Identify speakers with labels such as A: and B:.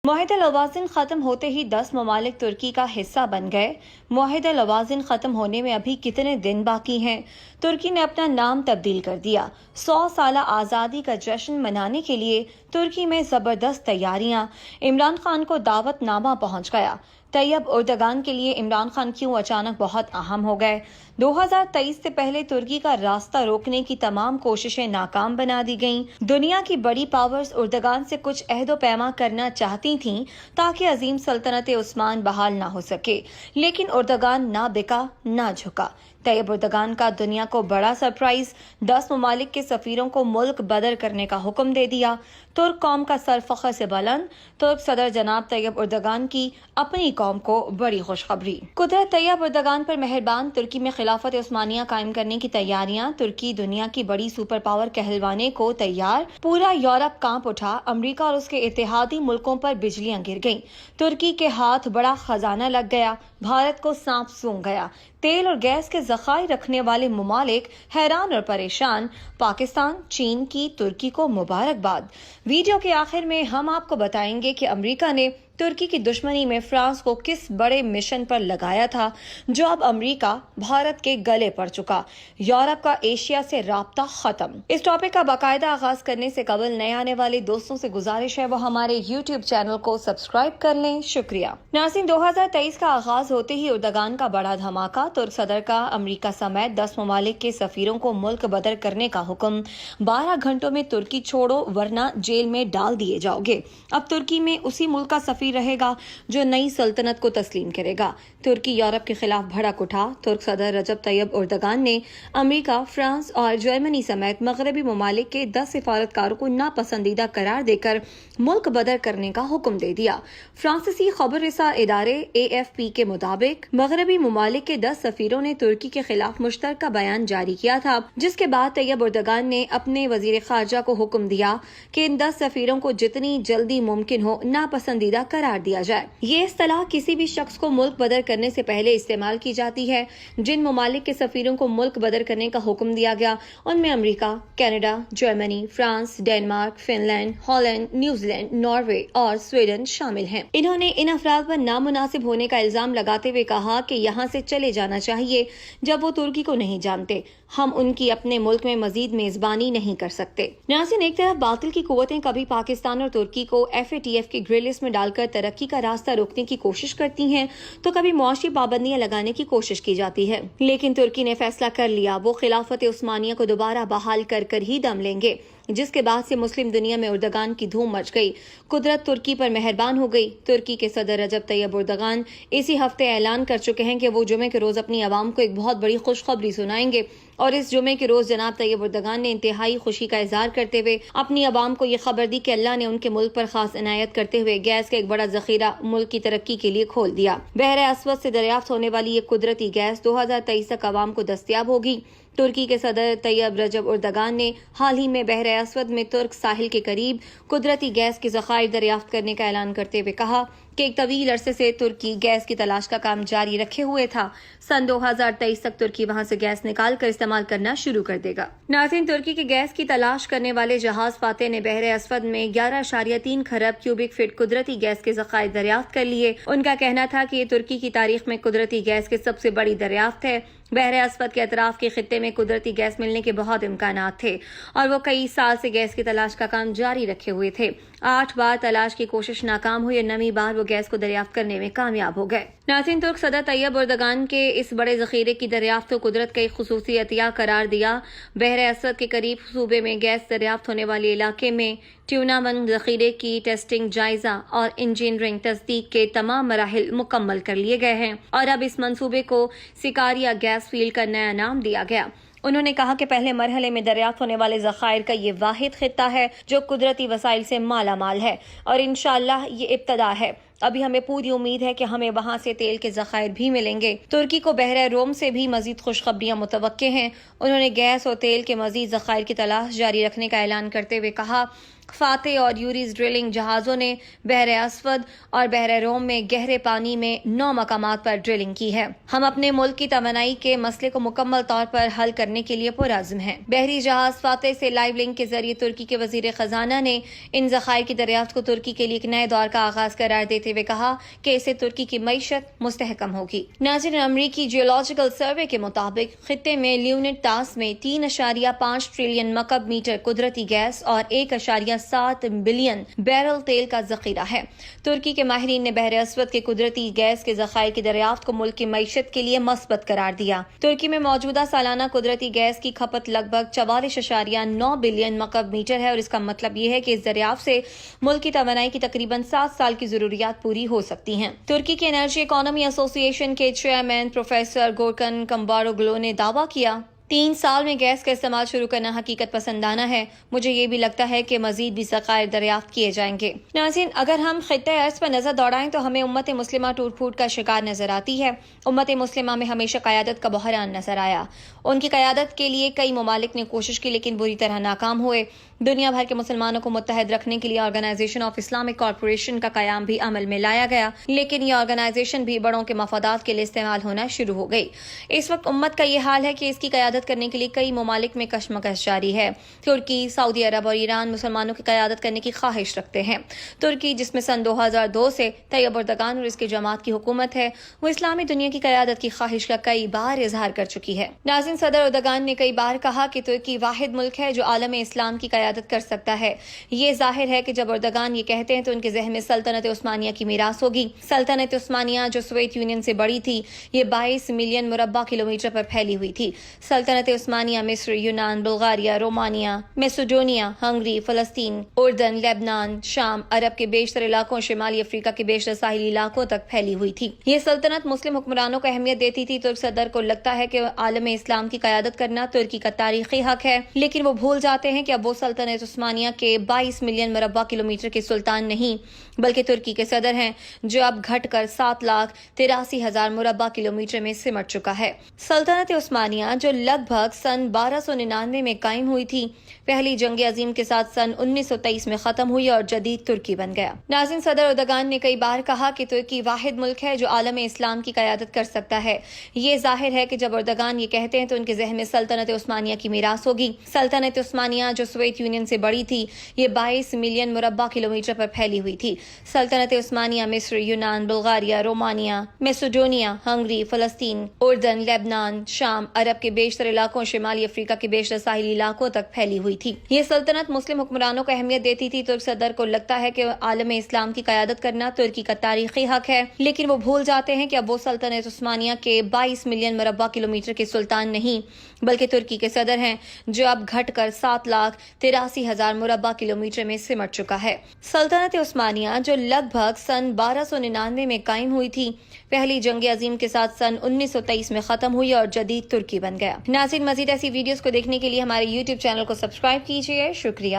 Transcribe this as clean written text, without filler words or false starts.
A: معاہدہ لوازن ختم ہوتے ہی 10 ممالک ترکی کا حصہ بن گئے۔ معاہدہ لوازن ختم ہونے میں ابھی کتنے دن باقی ہیں؟ ترکی نے اپنا نام تبدیل کر دیا۔ 100 سالہ آزادی کا جشن منانے کے لیے ترکی میں زبردست تیاریاں۔ عمران خان کو دعوت نامہ پہنچ گیا۔ طیب اردگان کے لیے عمران خان کیوں اچانک بہت اہم ہو گئے؟ 2023 سے پہلے ترکی کا راستہ روکنے کی تمام کوششیں ناکام بنا دی گئیں۔ دنیا کی بڑی پاورز اردگان سے کچھ عہد و پیما کرنا چاہتی تھیں تاکہ عظیم سلطنت عثمان بحال نہ ہو سکے، لیکن اردگان نہ بکا نہ جھکا۔ طیب اردگان کا دنیا کو بڑا سرپرائز، 10 ممالک کے سفیروں کو ملک بدر کرنے کا حکم دے دیا۔ ترک قوم کا سر فخر سے بلند، ترک صدر جناب طیب اردگان کی اپنی قوم کو بڑی خوشخبری۔ قدرت طیب اردگان پر مہربان، ترکی میں خلافت عثمانیہ قائم کرنے کی تیاریاں۔ ترکی دنیا کی بڑی سپر پاور کہلوانے کو تیار۔ پورا یورپ کانپ اٹھا، امریکہ اور اس کے اتحادی ملکوں پر بجلیاں گر گئیں۔ ترکی کے ہاتھ بڑا خزانہ لگ گیا، بھارت کو سانپ سونگھ گیا۔ تیل اور گیس کے ذخائر رکھنے والے ممالک حیران اور پریشان۔ پاکستان، چین کی ترکی کو مبارکباد۔ ویڈیو کے آخر میں ہم آپ کو بتائیں گے کہ امریکہ نے ترکی کی دشمنی میں فرانس کو کس بڑے مشن پر لگایا تھا جو اب امریکہ بھارت کے گلے پڑ چکا۔ یورپ کا ایشیا سے رابطہ ختم۔ اس ٹاپک کا باقاعدہ آغاز کرنے سے قبل نئے آنے والے دوستوں سے گزارش ہے وہ ہمارے یوٹیوب چینل کو سبسکرائب کر لیں۔ شکریہ ناظرین، 2023 کا آغاز ہوتے ہی اردگان کا بڑا دھماکہ۔ ترک صدر کا امریکہ سمیت 10 ممالک کے سفیروں کو ملک بدر کرنے کا حکم۔ 12 گھنٹوں میں ترکی چھوڑو ورنہ جیل میں ڈال دیے جاؤ گے۔ اب ترکی میں اسی ملک کا سفیر رہے گا جو نئی سلطنت کو تسلیم کرے گا۔ ترکی یورپ کے خلاف بھڑک اٹھا۔ ترک صدر رجب طیب اردگان نے امریکہ، فرانس اور جرمنی سمیت مغربی ممالک کے 10 سفارتکاروں کو ناپسندیدہ قرار دے کر ملک بدر کرنے کا حکم دے دیا۔ فرانسیسی خبر رساں ادارے AFP کے مطابق مغربی ممالک کے 10 سفیروں نے ترکی کے خلاف مشترکہ بیان جاری کیا تھا، جس کے بعد طیب اردگان نے اپنے وزیر خارجہ کو حکم دیا کہ ان 10 سفیروں کو جتنی جلدی ممکن ہو ناپسندیدہ قرار دیا جائے۔ یہ اصطلاح کسی بھی شخص کو ملک بدر کرنے سے پہلے استعمال کی جاتی ہے۔ جن ممالک کے سفیروں کو ملک بدر کرنے کا حکم دیا گیا ان میں امریکہ، Canada, Germany, France, Denmark, Finland, Holland, New Zealand, Norway اور سویڈن شامل ہیں۔ انہوں نے ان افراد پر نامناسب ہونے کا الزام لگاتے ہوئے کہا کہ یہاں سے چلے جانا چاہیے جب وہ ترکی کو نہیں جانتے۔ ہم ان کی اپنے ملک میں مزید میزبانی نہیں کر سکتے۔ ناظرین، ایک طرف باطل کی قوتیں کبھی پاکستان اور ترکی کو FATF کی گرے لسٹ میں ڈال کر ترقی کا راستہ روکنے کی کوشش کرتی ہیں تو کبھی معاشی پابندیاں لگانے کی کوشش کی جاتی ہے، لیکن ترکی نے فیصلہ کر لیا وہ خلافت عثمانیہ کو دوبارہ بحال کر ہی دم لیں گے، جس کے بعد سے مسلم دنیا میں اردگان کی دھوم مچ گئی۔ قدرت ترکی پر مہربان ہو گئی۔ ترکی کے صدر رجب طیب اردگان اسی ہفتے اعلان کر چکے ہیں کہ وہ جمعے کے روز اپنی عوام کو ایک بہت بڑی خوشخبری سنائیں گے، اور اس جمعے کے روز جناب طیب اردگان نے انتہائی خوشی کا اظہار کرتے ہوئے اپنی عوام کو یہ خبر دی کہ اللہ نے ان کے ملک پر خاص عنایت کرتے ہوئے گیس کا ایک بڑا ذخیرہ ملک کی ترقی کے لیے کھول دیا۔ بحر اسود سے دریافت ہونے والی یہ قدرتی گیس 2023 تک عوام کو دستیاب ہوگی۔ ترکی کے صدر طیب رجب اردگان نے حال ہی میں بحر اسود میں ترک ساحل کے قریب قدرتی گیس کے ذخائر دریافت کرنے کا اعلان کرتے ہوئے کہا کہ ایک طویل عرصے سے ترکی گیس کی تلاش کا کام جاری رکھے ہوئے تھا۔ سن 2023 تک ترکی وہاں سے گیس نکال کر استعمال کرنا شروع کر دے گا۔ ناظرین، ترکی کے گیس کی تلاش کرنے والے جہاز فاتح نے بحر اسود میں 11.3 خرب کیوبک فٹ قدرتی گیس کے ذخائر دریافت کر لیے۔ ان کا کہنا تھا کہ یہ ترکی کی تاریخ میں قدرتی گیس کی سب سے بڑی دریافت ہے۔ بحر اسود کے اطراف کے خطے میں قدرتی گیس ملنے کے بہت امکانات تھے اور وہ کئی سال سے گیس کی تلاش کا کام جاری رکھے ہوئے تھے۔ 8 بار تلاش کی کوشش ناکام ہوئی اور 9ویں بار وہ گیس کو دریافت کرنے میں کامیاب ہو گئے۔ ناظرین، ترک صدر طیب اردگان کے اس بڑے ذخیرے کی دریافت کو قدرت کا ایک خصوصی عطیہ قرار دیا۔ بحر اسود کے قریب صوبے میں گیس دریافت ہونے والے علاقے میں ٹیونامن ذخیرے کی ٹیسٹنگ، جائزہ اور انجینئرنگ تصدیق کے تمام مراحل مکمل کر لیے گئے ہیں اور اب اس منصوبے کو سکاریا گیس فیلڈ کا نیا نام دیا گیا۔ انہوں نے کہا کہ پہلے مرحلے میں دریافت ہونے والے ذخائر کا یہ واحد خطہ ہے جو قدرتی وسائل سے مالا مال ہے اور انشاءاللہ یہ ابتدا ہے۔ ابھی ہمیں پوری امید ہے کہ ہمیں وہاں سے تیل کے ذخائر بھی ملیں گے۔ ترکی کو بحر روم سے بھی مزید خوشخبریاں متوقع ہیں۔ انہوں نے گیس اور تیل کے مزید ذخائر کی تلاش جاری رکھنے کا اعلان کرتے ہوئے کہا فاتح اور یوریز ڈرلنگ جہازوں نے بحر اسود اور بحر روم میں گہرے پانی میں 9 مقامات پر ڈرلنگ کی ہے۔ ہم اپنے ملک کی توانائی کے مسئلے کو مکمل طور پر حل کرنے کے لیے پرعزم ہیں۔ بحری جہاز فاتح سے لائیو لنک کے ذریعے ترکی کے وزیر خزانہ نے ان ذخائر کی دریافت کو ترکی کے لیے ایک نئے دور کا آغاز قرار دیتے ہوئے کہا کہ اسے ترکی کی معیشت مستحکم ہوگی۔ ناظرین، امریکی جیولوجیکل سروے کے مطابق خطے میں لیونٹ تاس میں 3.5 ٹریلین مکعب میٹر قدرتی گیس اور 1.7 بلین بیرل تیل کا ذخیرہ ہے۔ ترکی کے ماہرین نے بحر اسود کے قدرتی گیس کے ذخائر کی دریافت کو ملک کی معیشت کے لیے مثبت قرار دیا۔ ترکی میں موجودہ سالانہ قدرتی گیس کی کھپت لگ بھگ 44.9 بلین مکعب میٹر ہے، اور اس کا مطلب یہ ہے کہ اس دریافت سے ملک کی توانائی کی تقریباً 7 سال کی ضروریات پوری ہو سکتی ہیں۔ ترکی کے انرجی اکانومی ایسوسی ایشن کے چیئرمین پروفیسر گورکن کمباروگلو نے دعویٰ کیا، 3 سال میں گیس کا استعمال شروع کرنا حقیقت پسندانہ ہے۔ مجھے یہ بھی لگتا ہے کہ مزید بھی ذخائر دریافت کیے جائیں گے۔ ناظرین، اگر ہم خطہ ارض پر نظر دوڑائیں تو ہمیں امت مسلمہ ٹوٹ پھوٹ کا شکار نظر آتی ہے۔ امت مسلمہ میں ہمیشہ قیادت کا بحران نظر آیا۔ ان کی قیادت کے لیے کئی ممالک نے کوشش کی، لیکن بری طرح ناکام ہوئے۔ دنیا بھر کے مسلمانوں کو متحد رکھنے کے لیے آرگنائزیشن آف اسلامک کارپوریشن کا قیام بھی عمل میں لایا گیا، لیکن یہ آرگنائزیشن بھی بڑوں کے مفادات کے لیے استعمال ہونا شروع ہو گئی۔ اس وقت امت کا یہ حال ہے کہ اس کی قیادت کرنے کے لیے کئی ممالک میں کشمکش جاری ہے۔ ترکی، سعودی عرب اور ایران مسلمانوں کی قیادت کرنے کی خواہش رکھتے ہیں۔ ترکی، جس میں سن 2002 سے طیب اردگان اور اس کی جماعت کی حکومت ہے، وہ اسلامی دنیا کی قیادت کی خواہش کا کئی بار اظہار کر چکی ہے۔ ناظرین، صدر اردگان نے کئی بار کہا کہ ترکی واحد ملک ہے جو عالم اسلام کی قیادت کر سکتا ہے۔ یہ ظاہر ہے کہ جب اردگان یہ کہتے ہیں تو ان کے ذہن میں سلطنت عثمانیہ کی میراث ہوگی۔ سلطنت عثمانیہ جو سوویت یونین سے بڑی تھی، یہ 22 ملین مربع کلومیٹر پر پھیلی ہوئی تھی۔ سلطنت عثمانیہ مصر، یونان، بلغاریہ، رومانیہ، میسوڈونیا، ہنگری، فلسطین، اردن، لبنان، شام، عرب کے بیشتر علاقوں، شمالی افریقہ کے بیشتر ساحلی علاقوں تک پھیلی ہوئی تھی۔ یہ سلطنت مسلم حکمرانوں کو اہمیت دیتی تھی۔ ترک صدر کو لگتا ہے کہ عالم اسلام کی قیادت کرنا ترکی کا تاریخی حق ہے، لیکن وہ بھول جاتے ہیں کہ اب وہ سلطنت عثمانیہ کے 22 ملین مربع کلومیٹر کے سلطان نہیں، بلکہ ترکی کے صدر ہیں، جو اب گھٹ کر 7,83,000 مربع کلومیٹر میں سمٹ چکا ہے۔ سلطنت عثمانیہ جو لگ بھگ سن 1299 میں قائم ہوئی تھی، پہلی جنگ عظیم کے ساتھ سن 1923 میں ختم ہوئی اور جدید ترکی بن گیا۔ ناظرین، صدر اردگان نے کئی بار کہا کہ ترکی واحد ملک ہے جو عالم اسلام کی قیادت کر سکتا ہے۔ یہ ظاہر ہے کہ جب اردگان یہ کہتے ہیں تو ان کے ذہن میں سلطنت عثمانیہ کی میراث ہوگی۔ سلطنت عثمانیہ جو سوویت یونین سے بڑی تھی، یہ 22 ملین مربع کلومیٹر پر پھیلی ہوئی تھی۔ سلطنت عثمانیہ مصر، یونان، بلغاریہ، رومانیہ، میسوڈونیا، ہنگری، فلسطین، اردن، لبنان، شام، عرب کے بیشتر علاقوں، شمالی افریقہ کے بیشتر ساحلی علاقوں تک پھیلی ہوئی تھی۔ یہ سلطنت مسلم حکمرانوں کو اہمیت دیتی تھی۔ ترک صدر کو لگتا ہے کہ عالم اسلام کی قیادت کرنا ترکی کا تاریخی حق ہے، لیکن وہ بھول جاتے ہیں کہ اب وہ سلطنت عثمانیہ کے 22 ملین مربع کلومیٹر کے سلطان نہیں، بلکہ ترکی کے صدر ہیں، جو اب گھٹ کر 7,83,000 مربع کلومیٹر میں سمٹ چکا ہے۔ سلطنت عثمانیہ جو لگ بھگ سن 1299 میں قائم ہوئی تھی، پہلی جنگ عظیم کے ساتھ سن 1923 میں ختم ہوئی اور جدید ترکی بن گیا۔ ناظرین، مزید ایسی ویڈیوز کو دیکھنے کے لیے ہمارے YouTube چینل کو سبسکرائب کیجیے۔ شکریہ۔